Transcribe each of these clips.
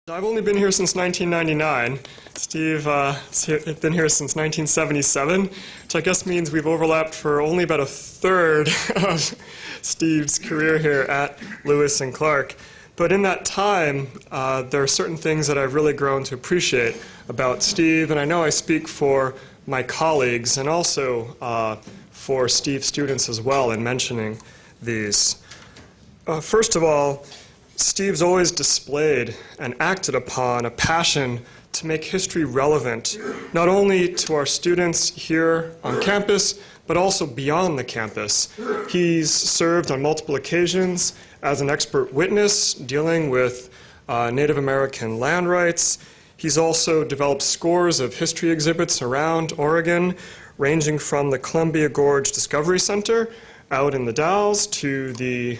I've only been here since 1999. Steve has been here since 1977, which I guess means we've overlapped for only about a third of Steve's career here at Lewis and Clark. But in that time, there are certain things that I've really grown to appreciate about Steve, and I know I speak for my colleagues and also for Steve's students as well in mentioning these. First of all, Steve's always displayed and acted upon a passion to make history relevant, not only to our students here on campus, but also beyond the campus. He's served on multiple occasions as an expert witness dealing with Native American land rights. He's also developed scores of history exhibits around Oregon, ranging from the Columbia Gorge Discovery Center out in the Dalles to the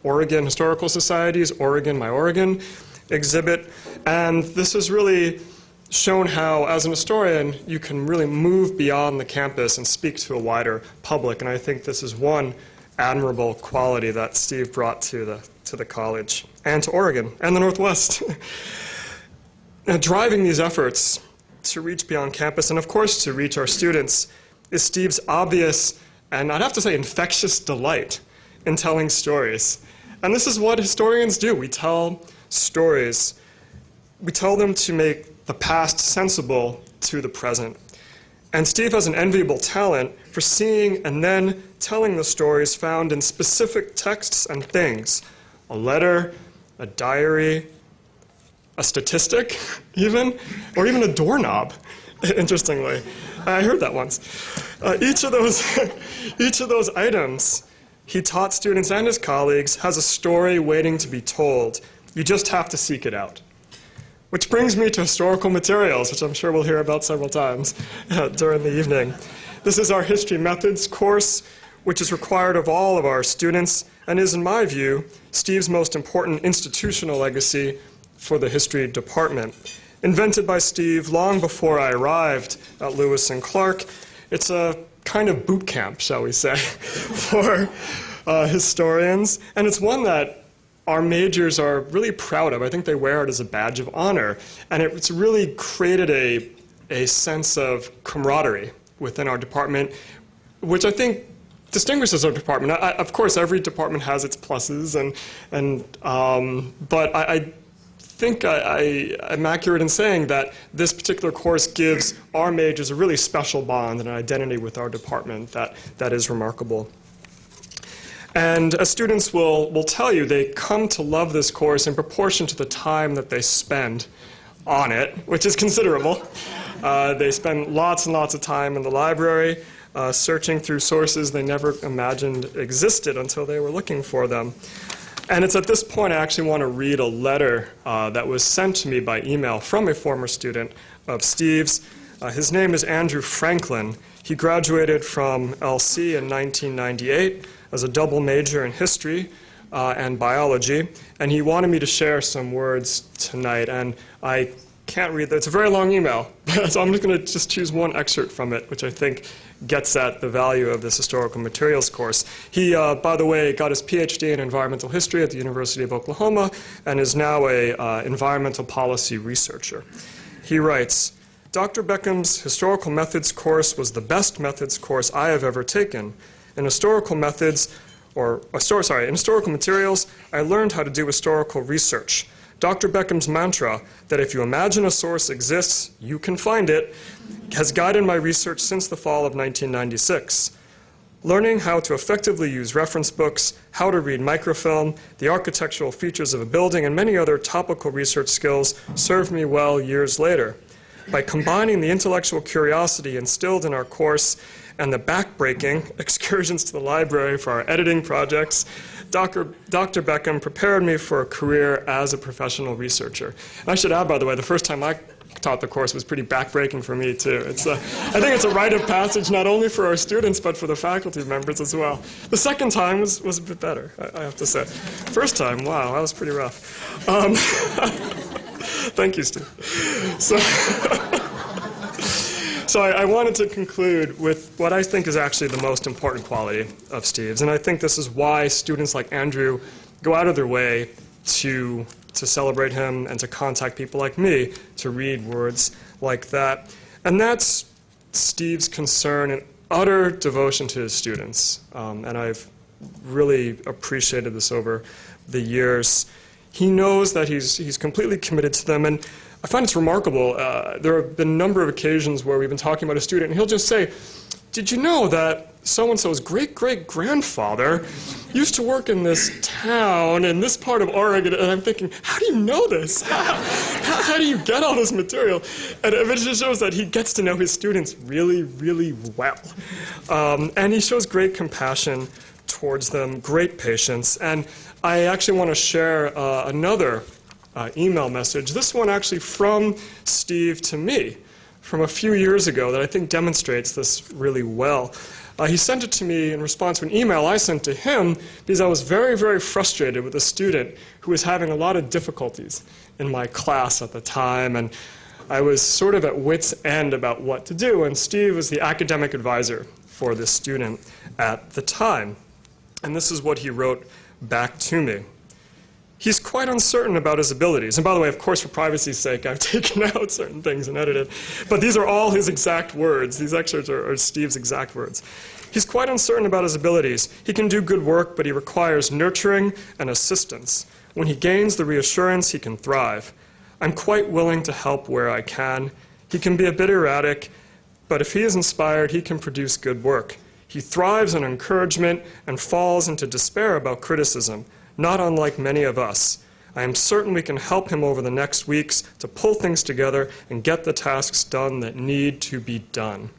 Oregon Historical Society's Oregon, My Oregon exhibit. And this has really shown how, as an historian, you can really move beyond the campus and speak to a wider public. And I think this is one admirable quality that Steve brought to the college and to Oregon and the Northwest. Now, driving these efforts to reach beyond campus and, of course, to reach our students is Steve's obvious and I'd have to say infectious delight in telling stories. And this is what historians do. We tell stories. We tell them to make the past sensible to the present. And Steve has an enviable talent for seeing and then telling the stories found in specific texts and things. A letter, a diary, a statistic even, or even a doorknob, interestingly. I heard that once. Each of those items he taught students and his colleagues has a story waiting to be told. You just have to seek it out. Which brings me to historical materials, which I'm sure we'll hear about several times during the evening. This is our History Methods course, which is required of all of our students and is, in my view, Steve's most important institutional legacy for the history department. Invented by Steve long before I arrived at Lewis and Clark, it's a kind of boot camp, shall we say, for historians, and it's one that our majors are really proud of. I think they wear it as a badge of honor, and it's really created a sense of camaraderie within our department, which I think distinguishes our department. Of course, every department has its pluses, but I think I'm accurate in saying that this particular course gives our majors a really special bond and an identity with our department that is remarkable. And as students will tell you, they come to love this course in proportion to the time that they spend on it, which is considerable. They spend lots and lots of time in the library, searching through sources they never imagined existed until they were looking for them. And it's at this point I actually want to read a letter that was sent to me by email from a former student of Steve's. His name is Andrew Franklin. He graduated from LC in 1998 as a double major in history and biology, and he wanted me to share some words tonight. And I can't read that. It's a very long email, so I'm just going to choose one excerpt from it, which I think gets at the value of this historical materials course. He, by the way, got his PhD in environmental history at the University of Oklahoma and is now an environmental policy researcher. He writes, Dr. Beckham's historical methods course was the best methods course I have ever taken. In historical methods, in historical materials, I learned how to do historical research. Dr. Beckham's mantra that if you imagine a source exists, you can find it, has guided my research since the fall of 1996. Learning how to effectively use reference books, how to read microfilm, the architectural features of a building, and many other topical research skills served me well years later. By combining the intellectual curiosity instilled in our course and the backbreaking excursions to the library for our editing projects, Dr. Beckham prepared me for a career as a professional researcher. And I should add, by the way, the first time I taught the course was pretty backbreaking for me, too. I think it's a rite of passage not only for our students, but for the faculty members as well. The second time was a bit better, I have to say. First time, wow, that was pretty rough. Thank you, Steve. So I wanted to conclude with what I think is actually the most important quality of Steve's, and I think this is why students like Andrew go out of their way to to celebrate him and to contact people like me to read words like that. And that's Steve's concern and utter devotion to his students. And I've really appreciated this over the years. He knows that he's completely committed to them, and I find it's remarkable. There have been a number of occasions where we've been talking about a student, and he'll just say, "Did you know that so-and-so's great-great-grandfather used to work in this town in this part of Oregon?" And I'm thinking, how do you know this? How do you get all this material? And it just shows that he gets to know his students really, really well. And he shows great compassion towards them, great patience. And I actually want to share another email message, this one actually from Steve to me from a few years ago that I think demonstrates this really well. He sent it to me in response to an email I sent to him because I was very, very frustrated with a student who was having a lot of difficulties in my class at the time, and I was sort of at wit's end about what to do, and Steve was the academic advisor for this student at the time. And this is what he wrote back to me. He's quite uncertain about his abilities. And by the way, of course, for privacy's sake, I've taken out certain things and edited. But these are all his exact words. These excerpts are Steve's exact words. He's quite uncertain about his abilities. He can do good work, but he requires nurturing and assistance. When he gains the reassurance, he can thrive. I'm quite willing to help where I can. He can be a bit erratic, but if he is inspired, he can produce good work. He thrives on encouragement and falls into despair about criticism, not unlike many of us. I am certain we can help him over the next weeks to pull things together and get the tasks done that need to be done.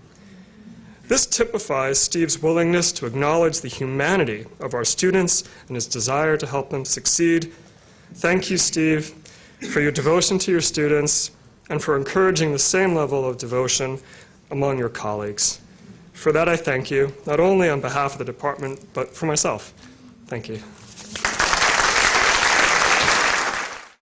This typifies Steve's willingness to acknowledge the humanity of our students and his desire to help them succeed. Thank you, Steve, for your devotion to your students and for encouraging the same level of devotion among your colleagues. For that, I thank you, not only on behalf of the department, but for myself. Thank you.